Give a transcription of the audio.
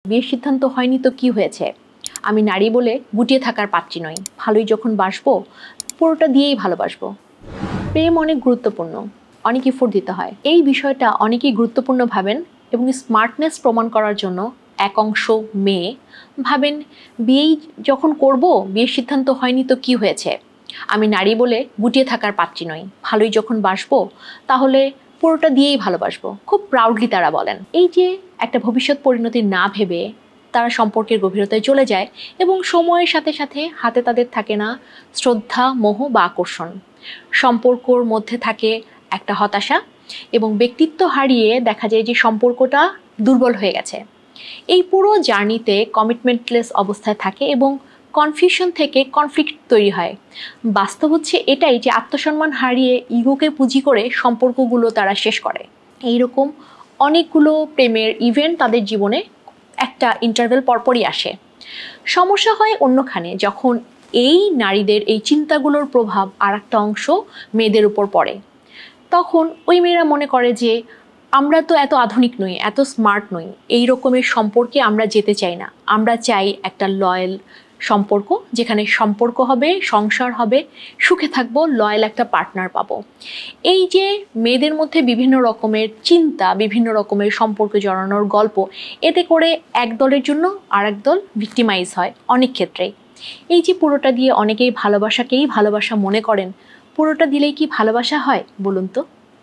বিয়ের সিদ্ধান্ত হয়নি তো কি হয়েছে, আমি নারী বলে গুটিয়ে থাকার পাত্রী নই, ভালোই যখন বাসবো পুরোটা দিয়েই ভালোবাসবো। প্রেম অনেক গুরুত্বপূর্ণ, অনেক এফোর্ট দিতে হয়। এই বিষয়টা অনেকেই গুরুত্বপূর্ণ ভাবেন এবং স্মার্টনেস প্রমাণ করার জন্য এক অংশ মেয়ে ভাবেন বিয়েই যখন করব, বিয়ের সিদ্ধান্ত হয়নি তো কি হয়েছে, আমি নারী বলে গুটিয়ে থাকার পাত্রী নই, ভালোই যখন বাসবো তাহলে পুরোটা দিয়েই ভালোবাসবো, খুব প্রাউডলি তারা বলেন। এই যে একটা ভবিষ্যৎ পরিণতি না ভেবে তারা সম্পর্কের গভীরতায় চলে যায় এবং সময়ের সাথে সাথে হাতে তাদের থাকে না শ্রদ্ধা, মোহ বা আকর্ষণ। সম্পর্কর মধ্যে থাকে একটা হতাশা এবং ব্যক্তিত্ব হারিয়ে দেখা যায় যে সম্পর্কটা দুর্বল হয়ে গেছে। এই পুরো জার্নিতে কমিটমেন্টলেস অবস্থায় থাকে এবং কনফিউশন থেকে কনফ্লিক্ট তৈরি হয়। বাস্তব হচ্ছে এটাই যে আত্মসম্মান হারিয়ে ইগোকে পুঁজি করে সম্পর্কগুলো তারা শেষ করে। এইরকম অনেকগুলো প্রেমের ইভেন্ট তাদের জীবনে একটা ইন্টারভেল পরপরই আসে। সমস্যা হয় অন্যখানে, যখন এই নারীদের এই চিন্তাগুলোর প্রভাব আর একটা অংশ মেয়েদের উপর পড়ে। তখন ওই মেয়েরা মনে করে যে আমরা তো এত আধুনিক নই, এত স্মার্ট নই, এই রকমের সম্পর্কে আমরা যেতে চাই না, আমরা চাই একটা লয়াল সম্পর্ক, যেখানে সম্পর্ক হবে, সংসার হবে, সুখে থাকবো, লয়াল একটা পার্টনার পাবো। এই যে মেয়েদের মধ্যে বিভিন্ন রকমের চিন্তা, বিভিন্ন রকমের সম্পর্ক জড়ানোর গল্প, এতে করে এক দলের জন্য আর এক দল ভিক্টিমাইজ হয় অনেক ক্ষেত্রেই। এই যে পুরোটা দিয়ে অনেকেই ভালোবাসাকেই ভালোবাসা মনে করেন, পুরোটা দিলেই কি ভালোবাসা হয় বলুন তো?